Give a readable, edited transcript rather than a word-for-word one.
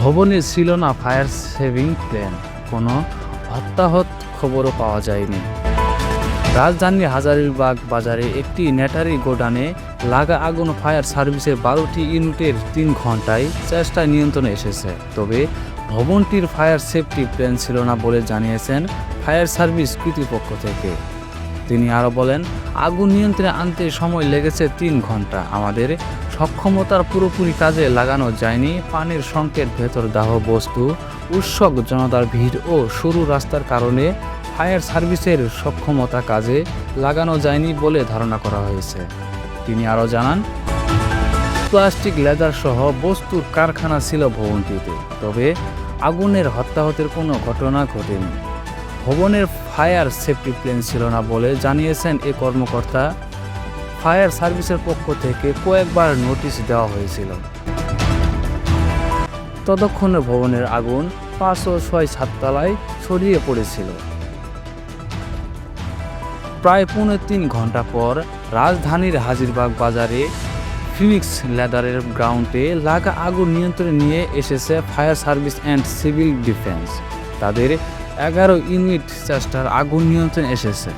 ভবনে ছিল না ফায়ার সেভিং প্ল্যান, কোনো হতাহত খবরও পাওয়া যায়নি। রাজধানীর হাজারীবাগ বাজারে একটি ন্যাটারি গোডানে লাগা আগুন ফায়ার সার্ভিসের 12টি ইউনিটের 3 ঘন্টায় চেষ্টায় নিয়ন্ত্রণে এসেছে। তবে ভবনটির ফায়ার সেফটি প্ল্যান ছিল না বলে জানিয়েছেন ফায়ার সার্ভিস কর্তৃপক্ষ থেকে। তিনি আরও বলেন, আগুন নিয়ন্ত্রণে আনতে সময় লেগেছে 3 ঘন্টা। আমাদের সক্ষমতার পুরোপুরি কাজে লাগানো যায়নি। পানির সংকেত, ভেতর দাহ বস্তু, উৎসুক জনতার ভিড় ও সরু রাস্তার কারণে ফায়ার সার্ভিসের সক্ষমতা কাজে লাগানো যায়নি বলে ধারণা করা হয়েছে। তিনি আরও জানান, প্লাস্টিক, লেদার সহ বস্তুর কারখানা ছিল ভবনটিতে, তবে আগুনের হতাহতের কোনো ঘটনা ঘটেনি। ভবনের ফায়ার সেফটি প্ল্যান ছিল না বলে জানিয়েছেন এ কর্মকর্তা। ফায়ার সার্ভিসের পক্ষ থেকে কয়েকবার নোটিশ দেওয়া হয়েছিল। ততক্ষণে ভবনের আগুন 5 ও 6 ছাদতলায় ছড়িয়ে পড়েছিল। প্রায় 3.5 ঘন্টা পর রাজধানীর হাজিরবাগ বাজারে ফিনিক্স লেদারের গ্রাউন্ডে লাগা আগুন নিয়ন্ত্রণে নিয়ে এসেছে fire service and civil defence. তাদের 11 ইউনিট চেষ্টার আগুন নিয়ন্ত্রণে এসেছে।